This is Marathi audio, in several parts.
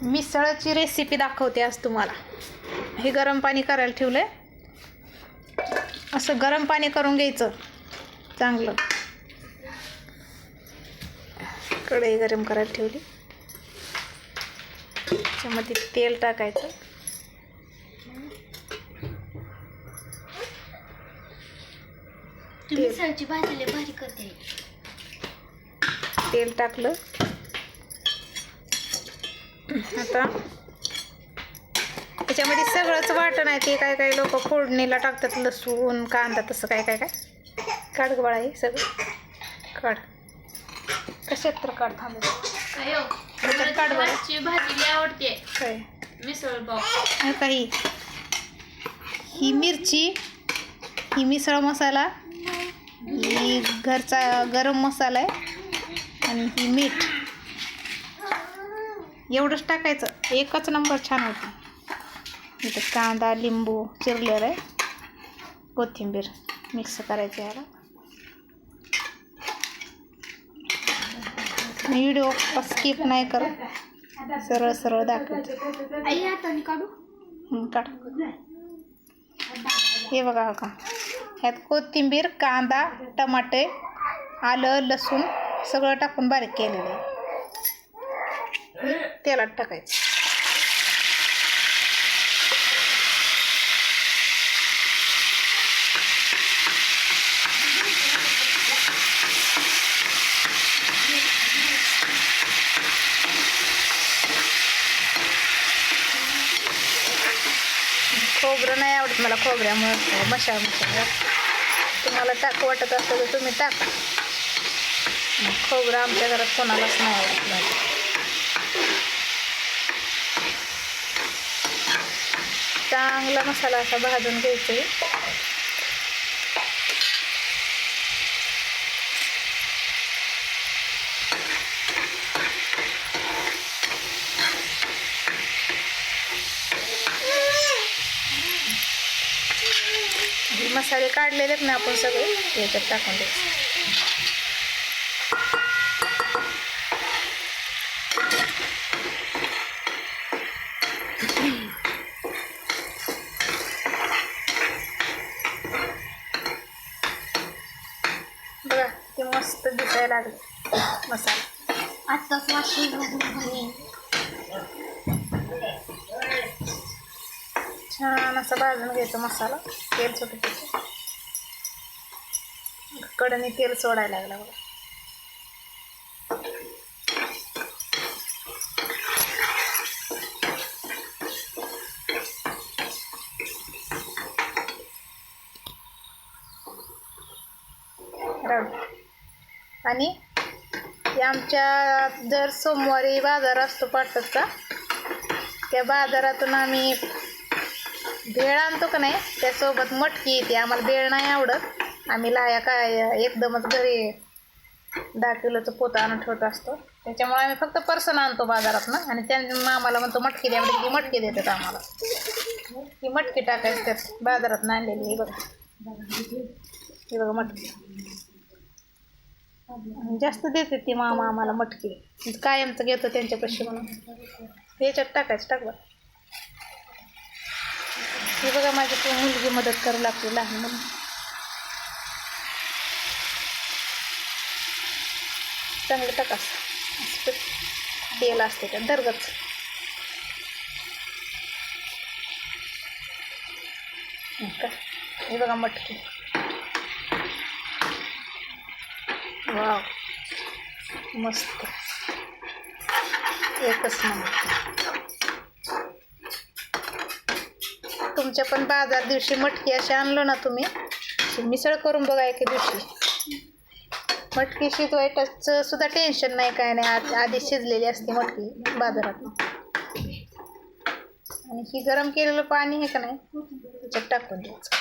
मिसळची रेसिपी दाखवते आज तुम्हाला. हे गरम पाणी करायला ठेवलं आहे. असं गरम पाणी करून घ्यायचं चांगलं. कढई गरम करायला ठेवली. त्याच्यामध्ये तेल टाकायचं. मिसळची भाजी लय भारी करते. तेल टाकलं. आता त्याच्यामध्ये सगळंच वाटण आहे. ते काय काय लोक फोडणीला टाकतात, लसूण कांदा तसं काय काय काय. काढ गं बाळा, हे सगळं काढ. कशात तर काढ. थांबत काढ. भाजी लय आवडते. काय मिसळ पाव काही. ही मिरची, ही मिसळ मसाला, ही घरचा गरम मसाला आहे आणि ही मीठ. एवढंच टाकायचं. एकच नंबर छान होतं. इथं कांदा लिंबू चिरलेला आहे. कोथिंबीर मिक्स करायचं याला. व्हिडिओ स्किप नाही करत, सरळ सरळ दाखवते. काढ. हे बघा का, ह्यात कोथिंबीर कांदा टमाटे आलं लसूण सगळं टाकून बारीक केलेलं आहे. तेलात टाकायचं. खोबरं नाही आवडत मला, खोबऱ्यामुळे मशाल तुम्हाला टाक वाटत असतं तर तुम्ही टाका. खोबरं आमच्या घरात कोणालाच नाही आवडत. चांगला मसाला असा भाजून घ्यायचा. मसाले काढलेले आहेत ना आपण सगळे, याच्यात टाकून द्यायचे. बघा ते मस्त दिसायला लागले मसाला. आत्ताच वाटली. छान असं भाजून घ्यायचं मसाला. तेल सुटत कडनी तेल सोडायला लागलं बघा. आणि आमच्या जर सोमवारी बाजार असतो पाटसचा, त्या बाजारातून आम्ही भेळ आणतो का नाही, त्यासोबत मटकी येते. आम्हाला भेळ नाही आवडत. आम्ही लाया काय एकदमच घरी 10 किलोचं पोतं आणून ठेवत असतो. त्याच्यामुळे आम्ही फक्त पर्सन आणतो बाजारात ना, आणि त्यांना आम्हाला म्हणतो मटकी द्या, म्हणजे ती मटकी देतात आम्हाला. ती मटकी टाकायची त्यात बाजारात आणलेली. हे बघा, हे बघा मटकी जास्त देते ती मामा आम्हाला मटकी. कायमचं घेतो त्यांच्यापाशी म्हणून. याच्यात टाकायचं. टाक बरं. हे बघा माझी मुलगी मदत करू लागते लहान म्हणून. चांगलं टाकास. तेल असते त्या दरगच. हे बघा मटकी. वाव मस्त, एकच नंबर. तुमच्या पण बाजार दिवशी मटकी अशी आणलो ना तुम्ही, मिसळ करून बघा एके दिवशी. मटकी शिजवायचं सुद्धा टेन्शन नाही, काय नाही. आधी शिजलेली असते मटकी बाजारात. आणि ही गरम केलेलं पाणी आहे का नाही, त्याच्यात टाकून द्यायचं.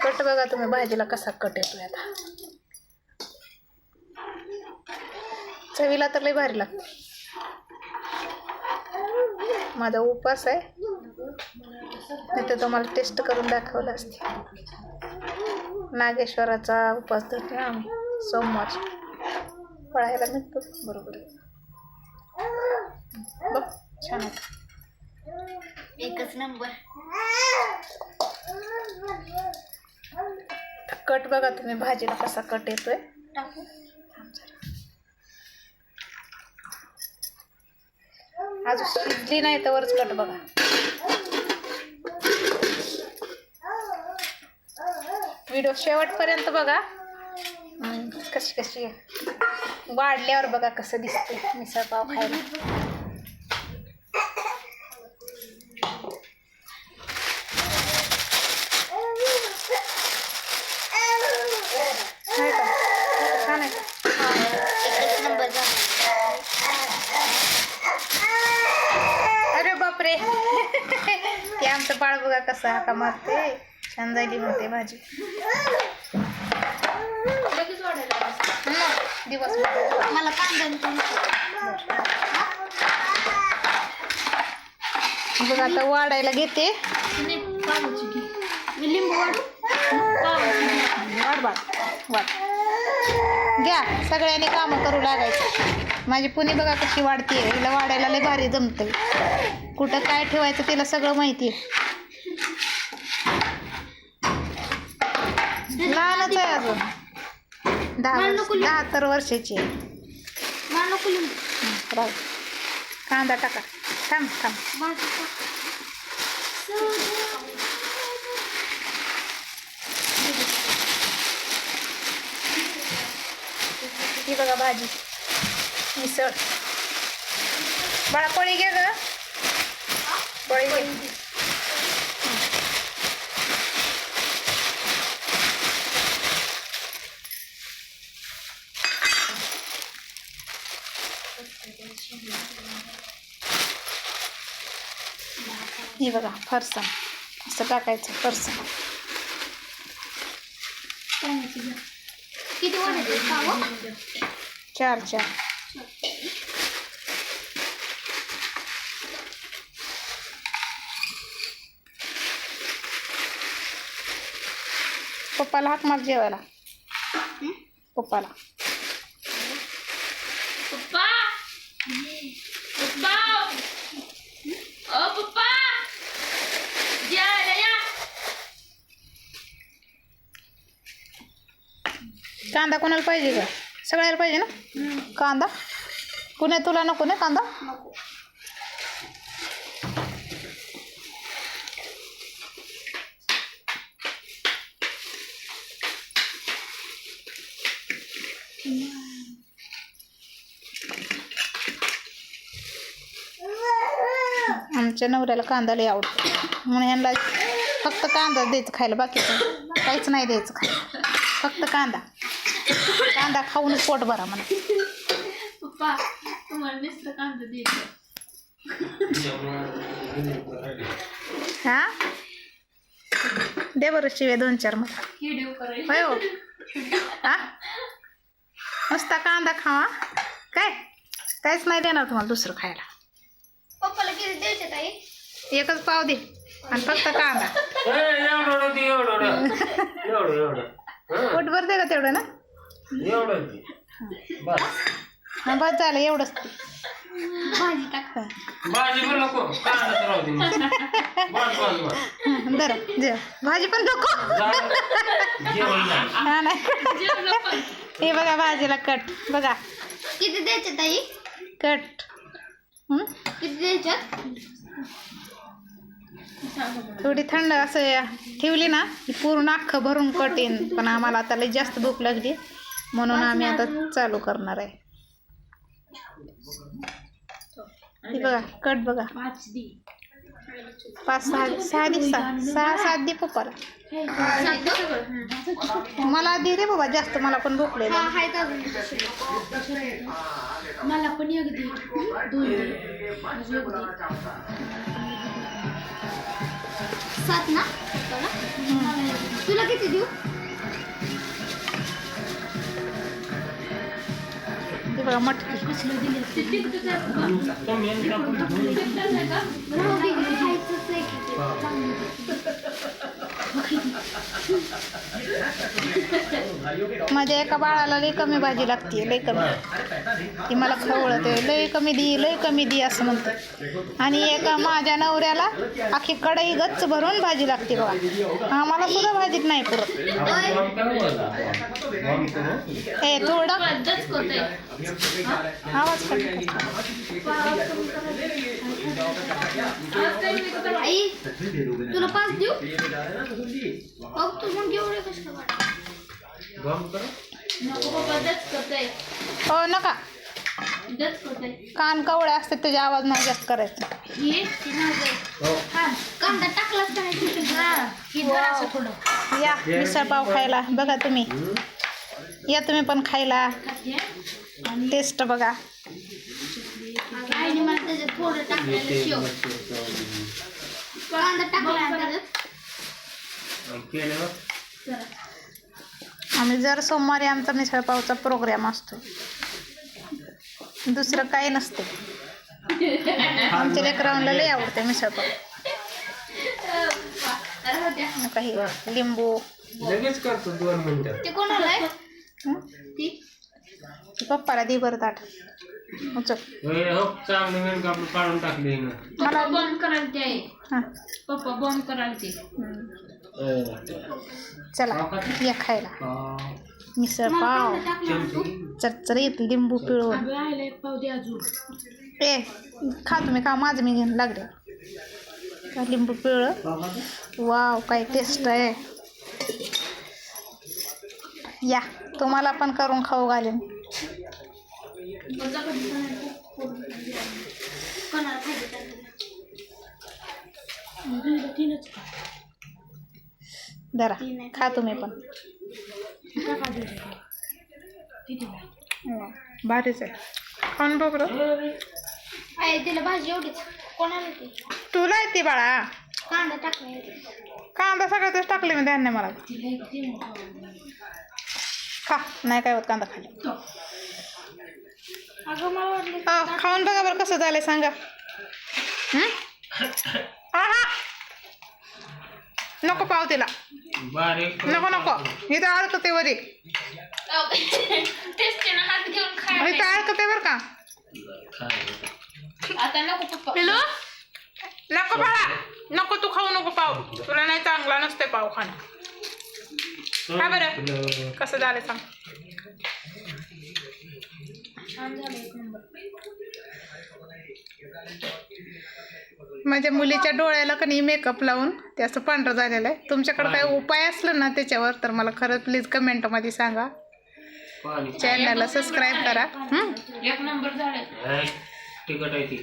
कट बघा तुम्ही भाजीला कसा कट येतोय. आता चवीला तर लई भारी लागतं. माझा उपास आहे, नाही तर तुम्हाला टेस्ट करून दाखवलं असते. नागेश्वराचा उपास धरते आम्ही सोमवार. पळायला निघतो बरोबर. बघ छान आहे. एकच नंबर. कट बघा तुम्ही भाजीला कसा कट येतोय. टाकू. अजून शिजली नाही तर वरच कट बघा. व्हिडिओ शेवटपर्यंत बघा. कशी कशी वाढल्यावर बघा कसं दिसते मिसळ पाव खायला. नाही का? छान आहे का? एकच नंबर झाला. अरे बापरे ते आमचं बाळ बघा कसं हाका मारते. छान झाली म्हणते भाजी. लगेच वाढायला लागलं. दिवस मला कांदा बघा आता वाढायला घेते. पावाची घे. मी लिंबू वाढू. पावाची घे. वाढ वाढ घ्या. सगळ्यांनी कामं करू लागायचं. माझी पुणी बघा कशी वाढते. हिला वाढायला लय भारी जमतंय. कुठं काय ठेवायचं तिला सगळं माहिती आहे. लहानच आहे अजून. 10 वर्षाची आहे. मला नको लिंबू. राहू. कांदा टाका. थांब थांब. भाजी टाक. ही बघा भाजी मिसळ. बाळा पोळी घे ग. पोळी घे. ही बघा फरसाण असं टाकायचं. फरसाण किती वाढायचे पाव? 4 पप्पाला हाक मार जेवायला. पप्पाला. पप्पा. पप्पा. ओ पप्पा. जेवायला या. कांदा कोणाला पाहिजे का? सगळ्याला पाहिजे ना कांदा. कुणी तुला नको ना कांदा? नको. आमच्या नवऱ्याला कांदा लय आवडतो म्हणून यांना फक्त कांदा द्यायचं खायला. बाकीचं काहीच नाही द्यायचं खायला. फक्त कांदा. कांदा खाऊनच पोट भरा म्हणा. पप्पा तुम्हाला नुसतं कांदा द्यायचं. हा दे बरं शिव्या 2-4 मला. व्हिडिओ करायला. होय हो. हा नुसता कांदा खावा. काहीच नाही देणार तुम्हाला दुसरं खायला. पप्पाला किती द्यायचे ताई? एकच पाव दे आणि फक्त कांदा. पोटभर दे का तेवढं ना? हा बस झालं एवढंच. भाजी टाक. बरं जेव. भाजी पण नको. हा नाही. हे बघा भाजीला कट बघा. किती द्यायचे ताई? कट. किती द्यायच्यात? थोडी थंड असं ठेवली ना की पूर्ण अख्खं भरून कट येईन. पण आम्हाला आता लई जास्त भूक लागली म्हणून आम्ही आता चालू करणार आहे. हे बघा कट बघा. 5-6 दिवसात 6-7 दे पप्पाला. मला दे रे बाबा जास्त. मला पण भूक लागली. मला पण एक दे. 2 दे. 7 ना? तुला किती देऊ? हे बघा मटकी. माझ्या एका बाळाला लई कमी भाजी लागते, लई कमी. ती मला खवळते, लई कमी दी असं म्हणते. आणि एका माझ्या नवऱ्याला अख्खी कढई गच्च भरून भाजी लागते बघा. आम्हाला सुद्धा भाजीत नाही पुरत. ए थोडं आवाज आई तुला 5 देऊ बघ तू मग एवढे कसं नको बाबा दच करताय. हो नका, दच करताय. कान कवळे असते त्याचे आवाज नाही जास्त करायचा. हे कांदा टाकलाच का नाही असं थोडं. या मिसळ पाव खायला बघा तुम्ही, या तुम्ही पण खायला. टेस्ट बघा. आईने मला त्याच्यात थोडं टाकलेलं शेव कांदा टाकला त्याच्यात. आम्ही जर सोमवारी आमचा मिसळ पावचा प्रोग्राम असतो, दुसरं काही नसते. आमच्या लेकरांना लई आवडते मिसळ पाव. काही लिंबू लगेच करतो 2 मिनिटं. ते कोणाला आहे हं? ती पप्पाला दे बरं ताट. उचल. हो चांगलं मेन कापड काढून टाकले ना. मला बॉम्ब करायला ते आहे. हां पप्पा बॉम्ब करायला ते. चला या खायला मिसळ पाव चरचरीत लिंबू पिळून. ए खा तुम्ही, खा, माझं मी घेऊन लागले. का लिंबू पिळलं. वाव काय टेस्ट आहे. या तुम्हाला पण करून खाऊ घालेन. जरा खा तुम्ही पण. भारीच आहे. खाऊन बघ बरं. आहे तिला भाजी एवढीच कोणाला ती तुला येते बाळा. कांदा टाकला. कांदा सगळ्यातच टाकले मी ध्यान नाही मला. खा नाही काय होत कांदा खाली. अगं मला वाटलं खाऊन बघा बरं कसं झालंय सांगा. आहा नको पाव तिला, बारीक नको इथं अडकते वरी, टेस्टीनं हात घेऊन खायला. इथं अडकते बरं का. आता नको पप्पा. नको बाळा, नको तू खाऊ नको पाव. तुला नाही चांगला नसते पाव खाणं. काय बरं कसं झालं सांग. माझ्या मुलीच्या डोळ्याला कधी मेकअप लावून ते असं पांढरं झालेलं आहे. तुमच्याकडे काही उपाय असलं ना त्याच्यावर तर मला खरंच प्लीज कमेंटमध्ये सांगा. चॅनलला सबस्क्राईब करा. 1 नंबर झालं. तिखट आहे ती.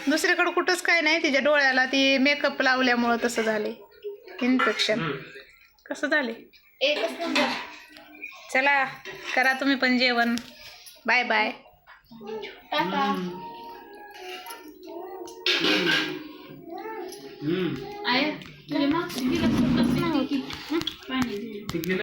दुसरीकडे कुठंच काय नाही, तिच्या डोळ्याला ती मेकअप लावल्यामुळं तसं झाले. इन्फेक्शन कसं झाले. 1 नंबर. चला करा तुम्ही पण जेवण. Bye bye. टाटा. आहे तुझ्या मागची गिलास कसं नाही होती पाणी.